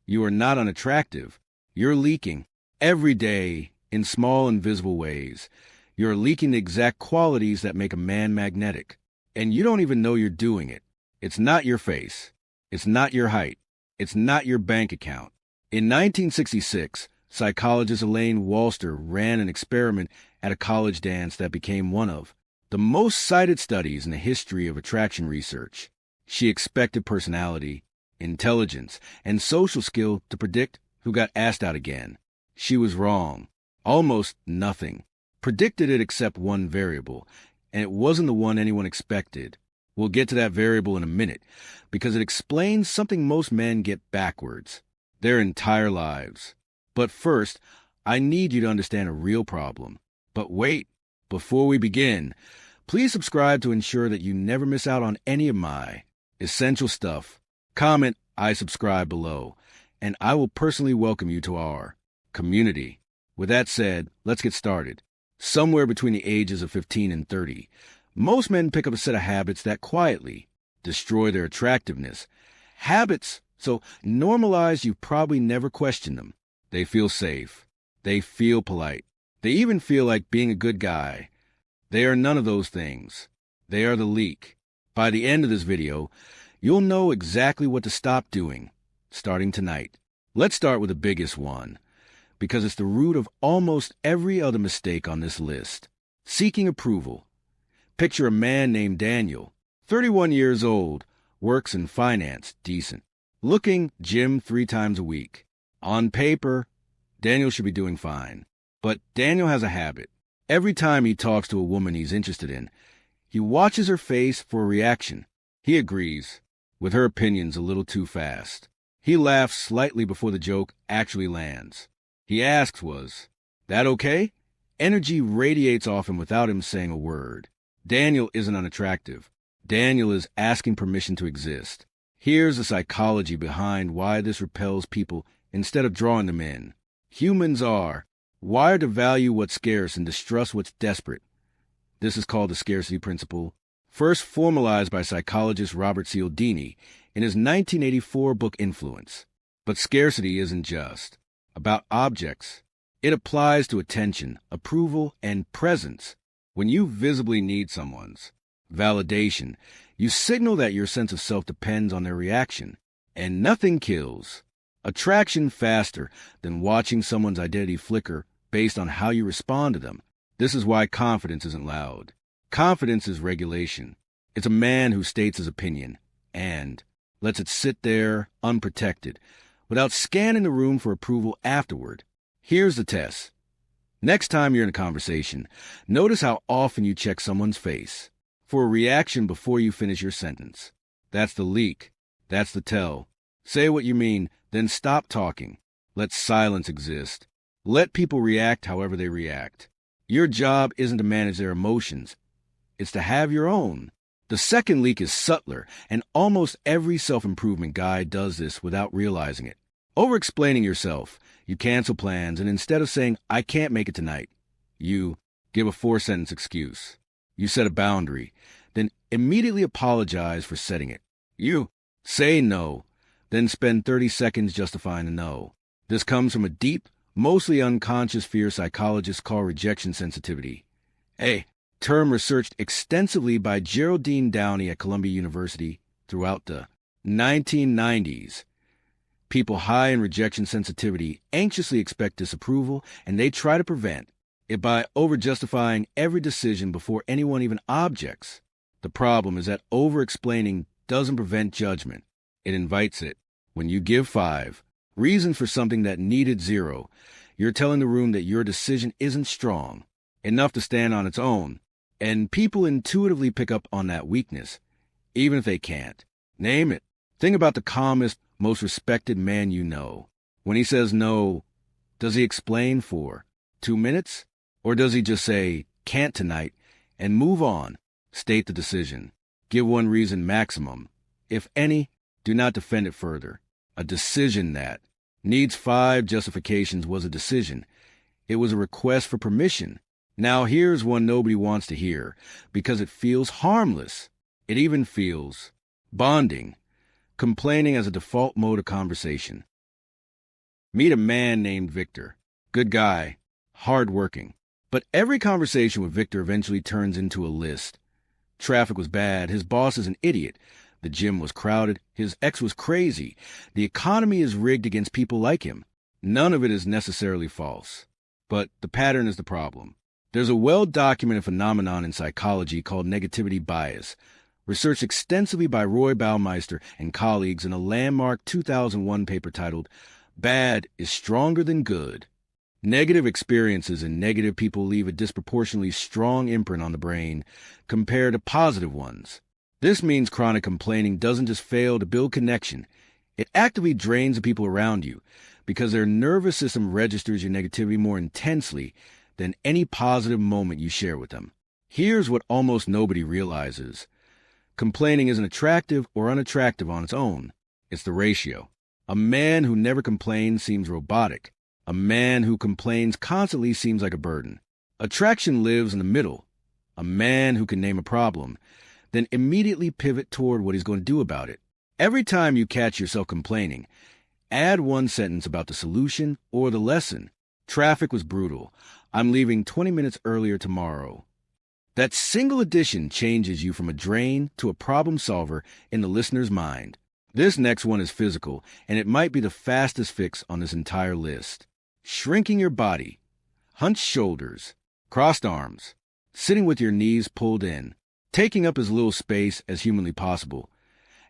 You are not unattractive. You're leaking. Every day, in small, invisible ways. You're leaking the exact qualities that make a man magnetic. And you don't even know you're doing it. It's not your face. It's not your height. It's not your bank account. In 1966, psychologist Elaine Walster ran an experiment at a college dance that became one of the most cited studies in the history of attraction research. She expected personality, intelligence, and social skill to predict who got asked out again. She was wrong. Almost nothing. Predicted it except one variable, and it wasn't the one anyone expected. We'll get to that variable in a minute, because it explains something most men get backwards, their entire lives. But first, I need you to understand a real problem. But wait, before we begin, please subscribe to ensure that you never miss out on any of my essential stuff. Comment, "I subscribe" below, and I will personally welcome you to our community. With that said, let's get started. Somewhere between the ages of 15 and 30, most men pick up a set of habits that quietly destroy their attractiveness. Habits so normalized you probably never question them. They feel safe. They feel polite. They even feel like being a good guy. They are none of those things. They are the leak. By the end of this video, you'll know exactly what to stop doing, starting tonight. Let's start with the biggest one, because it's the root of almost every other mistake on this list. Seeking approval. Picture a man named Daniel, 31 years old, works in finance, decent. Looking, gym 3 times a week. On paper, Daniel should be doing fine. But Daniel has a habit. Every time he talks to a woman he's interested in, he watches her face for a reaction. He agrees, with her opinions a little too fast. He laughs slightly before the joke actually lands. He asks was, "That okay?" Energy radiates off him without him saying a word. Daniel isn't unattractive. Daniel is asking permission to exist. Here's the psychology behind why this repels people instead of drawing them in. Humans are wired to value what's scarce and distrust what's desperate. This is called the scarcity principle, first formalized by psychologist Robert Cialdini in his 1984 book Influence. But scarcity isn't just about objects. It applies to attention, approval, and presence. When you visibly need someone's validation, you signal that your sense of self depends on their reaction. And nothing kills attraction faster than watching someone's identity flicker based on how you respond to them. This is why confidence isn't loud. Confidence is regulation. It's a man who states his opinion and lets it sit there unprotected without scanning the room for approval afterward. Here's the test. Next time you're in a conversation, notice how often you check someone's face for a reaction before you finish your sentence. That's the leak. That's the tell. Say what you mean, then stop talking. Let silence exist. Let people react however they react. Your job isn't to manage their emotions. It's to have your own. The second leak is subtler, and almost every self-improvement guide does this without realizing it. Over-explaining yourself. You cancel plans, and instead of saying, "I can't make it tonight," you give a 4-sentence excuse. You set a boundary, then immediately apologize for setting it. You say no, then spend 30 seconds justifying the no. This comes from a deep, mostly unconscious fear psychologists call rejection sensitivity, a term researched extensively by Geraldine Downey at Columbia University throughout the 1990s. People high in rejection sensitivity anxiously expect disapproval, and they try to prevent it by over-justifying every decision before anyone even objects. The problem is that over-explaining doesn't prevent judgment. It invites it. When you give 5 reasons for something that needed 0, you're telling the room that your decision isn't strong enough to stand on its own, and people intuitively pick up on that weakness, even if they can't name it. Think about the calmest, most respected man you know. When he says no, does he explain for 2 minutes? Or does he just say, "Can't tonight," and move on? State the decision. Give 1 reason maximum. If any, do not defend it further. A decision that needs 5 justifications was a decision. It was a request for permission. Now here's one nobody wants to hear, because it feels harmless. It even feels bonding. Complaining as a default mode of conversation. Meet a man named Victor. Good guy, hardworking. But every conversation with Victor eventually turns into a list. Traffic was bad, his boss is an idiot, the gym was crowded, his ex was crazy, the economy is rigged against people like him. None of it is necessarily false. But the pattern is the problem. There's a well-documented phenomenon in psychology called negativity bias, researched extensively by Roy Baumeister and colleagues in a landmark 2001 paper titled, "Bad is Stronger Than Good." Negative experiences and negative people leave a disproportionately strong imprint on the brain compared to positive ones. This means chronic complaining doesn't just fail to build connection, it actively drains the people around you because their nervous system registers your negativity more intensely than any positive moment you share with them. Here's what almost nobody realizes. Complaining isn't attractive or unattractive on its own. It's the ratio. A man who never complains seems robotic. A man who complains constantly seems like a burden. Attraction lives in the middle. A man who can name a problem, then immediately pivot toward what he's going to do about it. Every time you catch yourself complaining, add one sentence about the solution or the lesson. Traffic was brutal. I'm leaving 20 minutes earlier tomorrow. That single addition changes you from a drain to a problem solver in the listener's mind. This next one is physical, and it might be the fastest fix on this entire list. Shrinking your body. Hunched shoulders. Crossed arms. Sitting with your knees pulled in. Taking up as little space as humanly possible,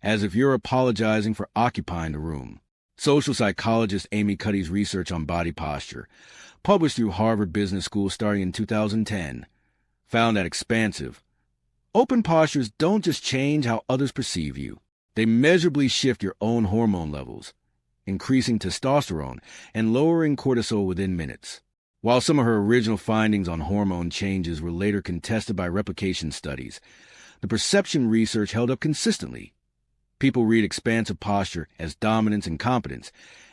as if you're apologizing for occupying the room. Social psychologist Amy Cuddy's research on body posture, published through Harvard Business School starting in 2010, found that expansive, open postures don't just change how others perceive you. They measurably shift your own hormone levels, increasing testosterone and lowering cortisol within minutes. While some of her original findings on hormone changes were later contested by replication studies, the perception research held up consistently. People read expansive posture as dominance and competence,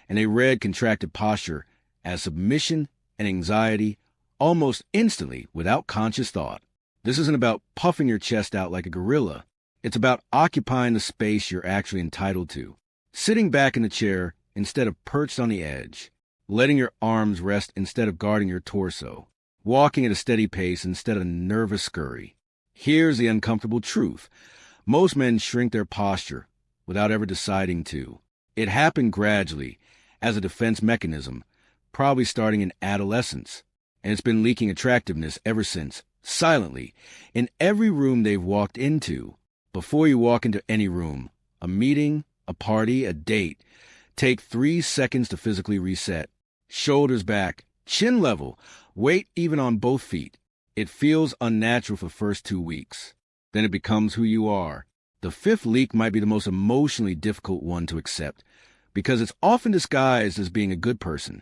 and they read contracted posture as submission and anxiety almost instantly without conscious thought. This isn't about puffing your chest out like a gorilla. It's about occupying the space you're actually entitled to, sitting back in the chair instead of perched on the edge, letting your arms rest instead of guarding your torso, walking at a steady pace instead of a nervous scurry. Here's the uncomfortable truth. Most men shrink their posture without ever deciding to. It happened gradually, as a defense mechanism, probably starting in adolescence, and it's been leaking attractiveness ever since, silently, in every room they've walked into. Before you walk into any room, a meeting, a party, a date, take 3 seconds to physically reset. Shoulders back, chin level, weight even on both feet. It feels unnatural for the first 2 weeks. Then it becomes who you are. The 5th leak might be the most emotionally difficult one to accept, because it's often disguised as being a good person.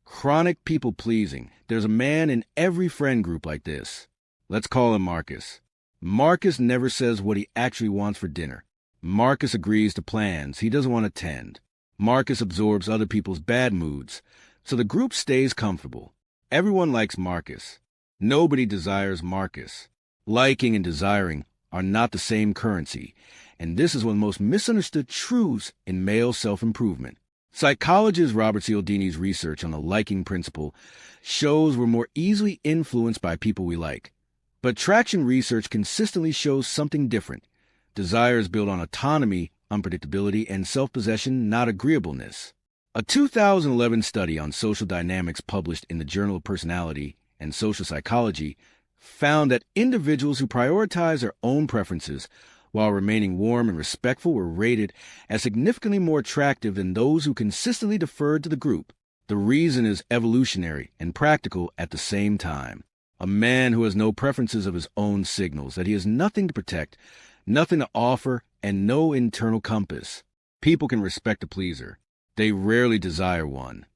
Chronic people-pleasing. There's a man in every friend group like this. Let's call him Marcus. Marcus never says what he actually wants for dinner. Marcus agrees to plans he doesn't want to attend. Marcus absorbs other people's bad moods, so the group stays comfortable. Everyone likes Marcus. Nobody desires Marcus. Liking and desiring are not the same currency, and this is one of the most misunderstood truths in male self-improvement. Psychologist Robert Cialdini's research on the liking principle shows we're more easily influenced by people we like. But attraction research consistently shows something different. Desire is built on autonomy, unpredictability, and self-possession, not agreeableness. A 2011 study on social dynamics published in the Journal of Personality and Social Psychology found that individuals who prioritize their own preferences while remaining warm and respectful were rated as significantly more attractive than those who consistently deferred to the group. The reason is evolutionary and practical at the same time. A man who has no preferences of his own signals that he has nothing to protect, nothing to offer, and no internal compass. People can respect a pleaser. They rarely desire one,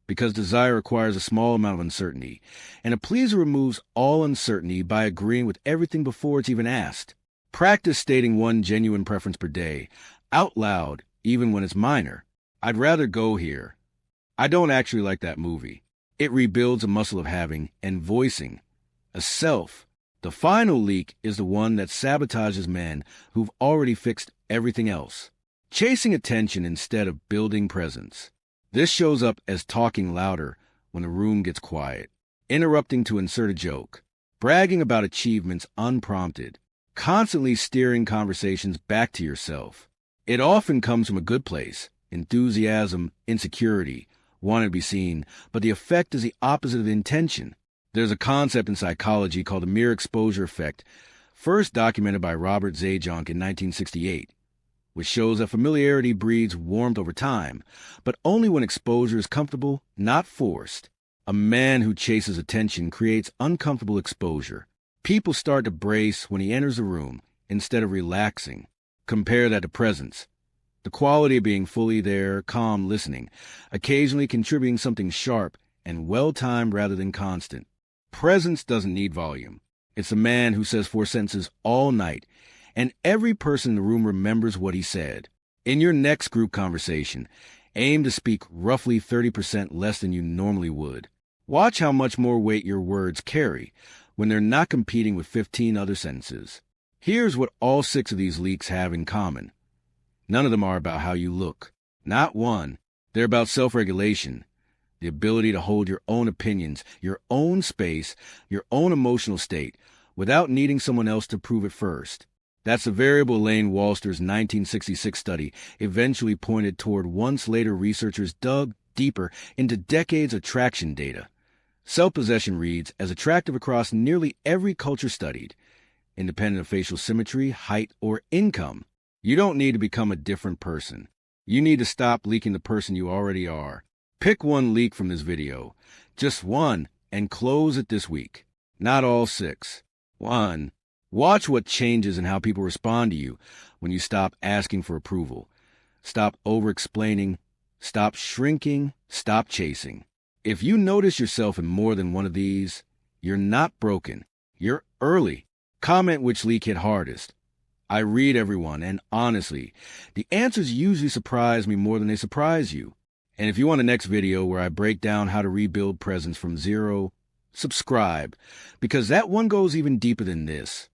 because desire requires a small amount of uncertainty, and a pleaser removes all uncertainty by agreeing with everything before it's even asked. Practice stating one genuine preference per day, out loud, even when it's minor. I'd rather go here. I don't actually like that movie. It rebuilds a muscle of having and voicing a self. The final leak is the one that sabotages men who've already fixed everything else. Chasing attention instead of building presence. This shows up as talking louder when the room gets quiet, interrupting to insert a joke, bragging about achievements unprompted, constantly steering conversations back to yourself. It often comes from a good place, enthusiasm, insecurity, wanting to be seen, but the effect is the opposite of the intention. There's a concept in psychology called the mere exposure effect, first documented by Robert Zajonc in 1968, which shows that familiarity breeds warmth over time, but only when exposure is comfortable, not forced. A man who chases attention creates uncomfortable exposure. People start to brace when he enters a room instead of relaxing. Compare that to presence. The quality of being fully there, calm, listening, occasionally contributing something sharp and well-timed rather than constant. Presence doesn't need volume. It's a man who says 4 sentences all night, and every person in the room remembers what he said. In your next group conversation, aim to speak roughly 30% less than you normally would. Watch how much more weight your words carry when they're not competing with 15 other sentences. Here's what all 6 of these leaks have in common. None of them are about how you look. Not one. They're about self-regulation, the ability to hold your own opinions, your own space, your own emotional state, without needing someone else to prove it first. That's the variable Elaine Walster's 1966 study eventually pointed toward once later researchers dug deeper into decades of attraction data. Self-possession reads as attractive across nearly every culture studied, independent of facial symmetry, height, or income. You don't need to become a different person. You need to stop leaking the person you already are. Pick one leak from this video, just one, and close it this week. Not all 6. 1. Watch what changes in how people respond to you when you stop asking for approval. Stop over-explaining. Stop shrinking. Stop chasing. If you notice yourself in more than one of these, you're not broken. You're early. Comment which leak hit hardest. I read everyone, and honestly, the answers usually surprise me more than they surprise you. And if you want the next video where I break down how to rebuild presence from zero, subscribe, because that one goes even deeper than this.